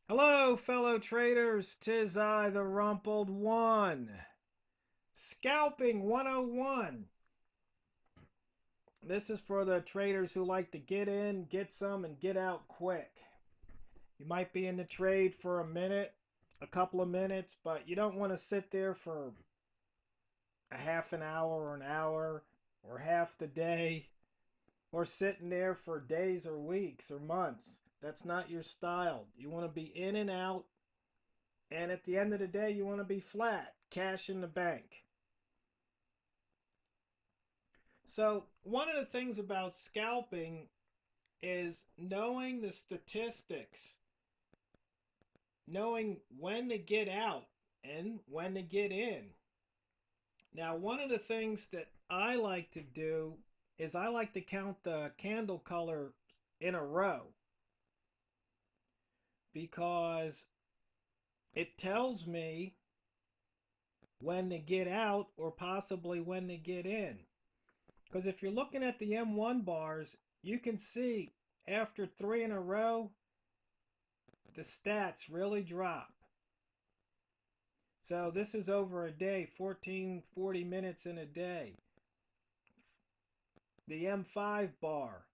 Hello, fellow traders. 'Tis I, the Rumpled One. Scalping 101. This is for the traders who like to get in, get some, and get out quick. You might be in the trade for a minute, a couple of minutes, but you don't want to sit there for a half an hour or an hour or half the day or sitting there for days or weeks or months. That's not your style. You want to be in and out, and at the end of the day, you want to be flat, cash in the bank. So, one of the things about scalping is knowing the statistics, knowing when to get out and when to get in. Now, one of the things that I like to do is I like to count the candle color in a row because it tells me when to get out or possibly when to get in. Because if you're looking at the M1 bars, you can see after three in a row, the stats really drop. So this is over a day, 40 minutes in a day. The M5 bar,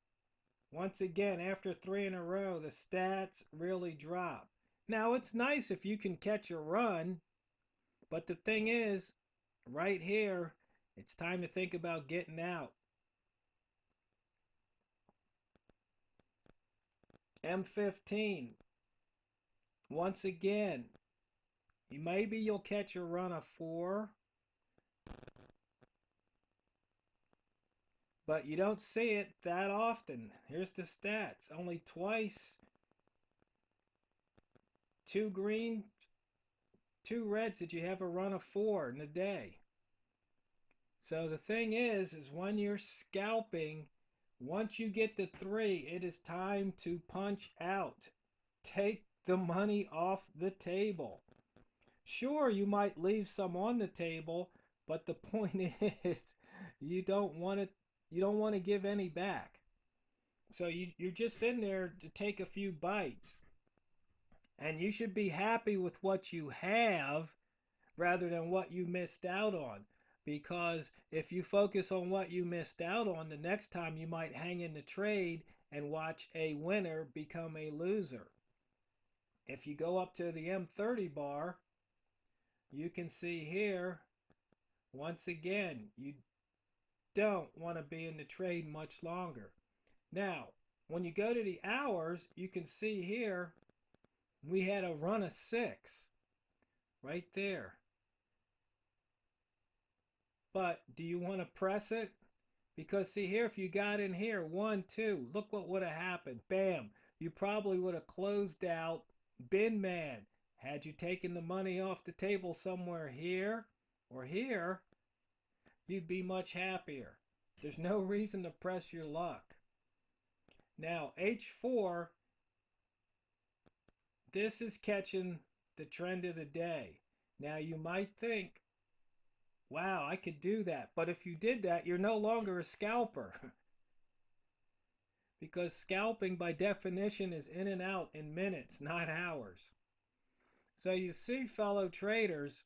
once again, after three in a row, the stats really drop. Now, it's nice if you can catch a run, but the thing is, right here, it's time to think about getting out. M15, once again, maybe you'll catch a run of 4, but you don't see it that often. Here's the stats. Only twice. 2 green, 2 reds did you have a run of 4 in a day. So the thing is when you're scalping, once you get to 3, it is time to punch out. Take the money off the table. Sure, you might leave some on the table, but the point is you don't want to give any back. So you're just sitting there to take a few bites. And you should be happy with what you have rather than what you missed out on. Because if you focus on what you missed out on, the next time you might hang in the trade and watch a winner become a loser. If you go up to the M30 bar, you can see here, once again, you don't want to be in the trade much longer. Now, when you go to the hours, you can see here, we had a run of 6 right there. But do you want to press it? Because see here, if you got in here, 1, 2, look what would have happened. Bam! You probably would have closed out, been mad. Had you taken the money off the table somewhere here or here, you'd be much happier. There's no reason to press your luck. Now, H4, this is catching the trend of the day. Now, you might think, wow, I could do that. But if you did that, you're no longer a scalper. Because scalping by definition is in and out in minutes, not hours. So you see, fellow traders,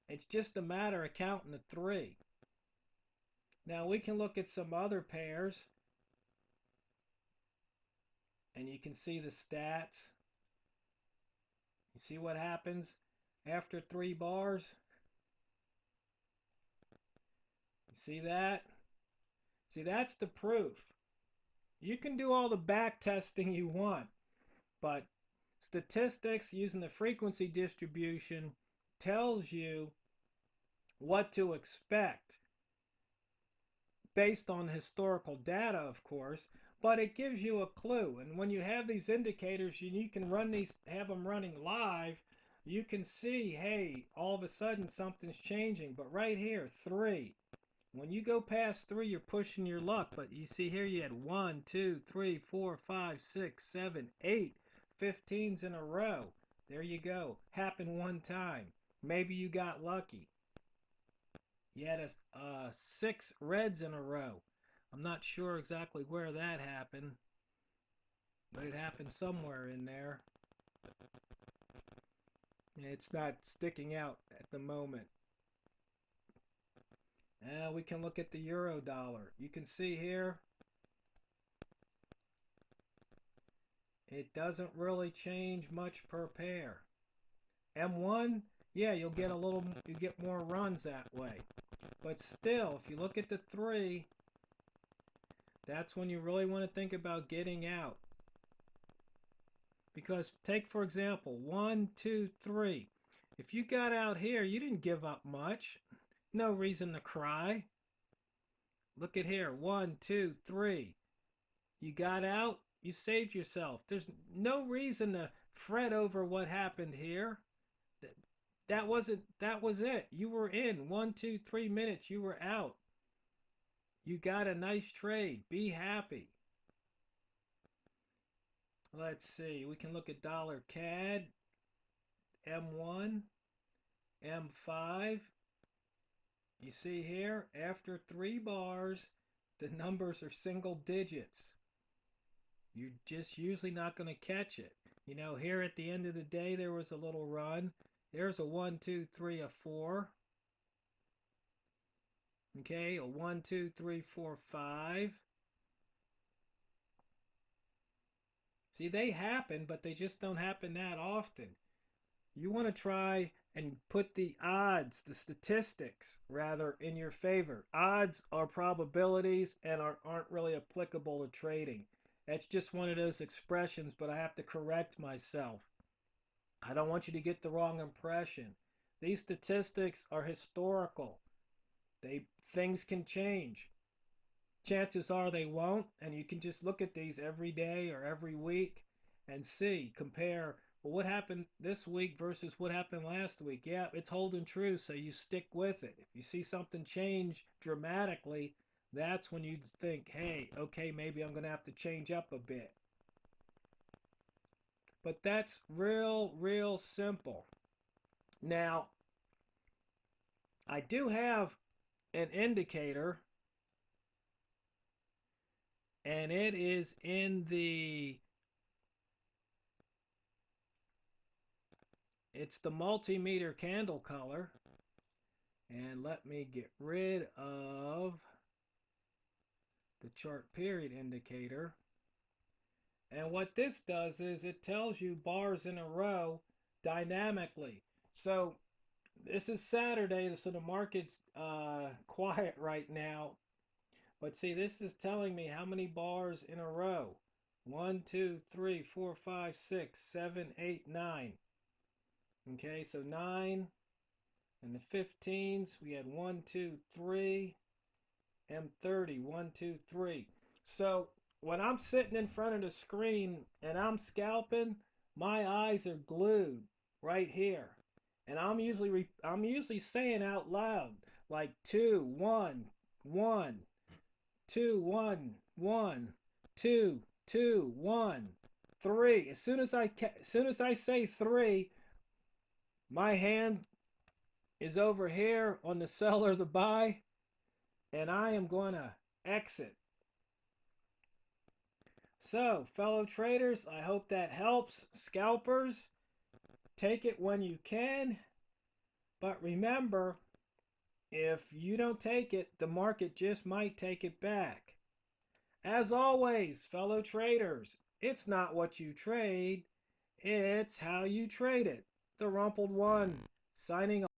it's just a matter of counting to 3. Now we can look at some other pairs and you can see the stats. You see what happens after 3 bars? You see that? See, that's the proof. You can do all the back testing you want, but statistics using the frequency distribution tells you what to expect based on historical data, of course, but it gives you a clue. And when you have these indicators, you can have them running live. You can see, hey, all of a sudden something's changing. But right here, 3. When you go past 3, you're pushing your luck. But you see here, you had 1, 2, 3, 4, 5, 6, 7, 8, 15s in a row. There you go. Happened one time. Maybe you got lucky. You had 6 reds in a row. I'm not sure exactly where that happened. but it happened somewhere in there. It's not sticking out at the moment. We can look at the euro dollar. You can see here, it doesn't really change much per pair. M1, yeah, you get more runs that way. But still, if you look at the 3, that's when you really want to think about getting out. Because take, for example, 1, 2, 3. If you got out here, you didn't give up much. No reason to cry. Look at here, 1, 2, 3. You got out, you saved yourself. There's no reason to fret over what happened here. That was it. You were in 1, 2, 3 minutes. You were out. You got a nice trade. Be happy. Let's see. We can look at dollar CAD, M1, M5. You see here, after 3 bars, the numbers are single digits. You're just usually not going to catch it. You know, here at the end of the day, there was a little run. There's a 1, 2, 3, a 4. Okay, a 1, 2, 3, 4, 5. See, they happen, but they just don't happen that often. You want to try and put the odds, the statistics, rather, in your favor. Odds are probabilities and aren't really applicable to trading. That's just one of those expressions, but I have to correct myself. I don't want you to get the wrong impression. These statistics are historical. Things can change. Chances are they won't, and you can just look at these every day or every week and compare, well, what happened this week versus what happened last week. Yeah, it's holding true, so you stick with it. If you see something change dramatically, that's when you think, hey, okay, maybe I'm going to have to change up a bit. But that's real simple. Now, I do have an indicator, and it is in it's the multimeter candle color. And let me get rid of the chart period indicator. And what this does is it tells you bars in a row dynamically. So this is Saturday, so the market's quiet right now. But see, this is telling me how many bars in a row. 1, 2, 3, 4, 5, 6, 7, 8, 9. Okay, so 9 and the 15s. We had 1, 2, 3. M30, 1, 2, 3. So when I'm sitting in front of the screen and I'm scalping, my eyes are glued right here. And I'm usually saying out loud like 2, 1, 1, 2, 1, 1, 2, 2, 1, 3. As soon as I say 3, my hand is over here on the sell or the buy, and I am going to exit. So, fellow traders, I hope that helps. Scalpers, take it when you can. But remember, if you don't take it, the market just might take it back. As always, fellow traders, it's not what you trade, it's how you trade it. The Rumpled One, signing off.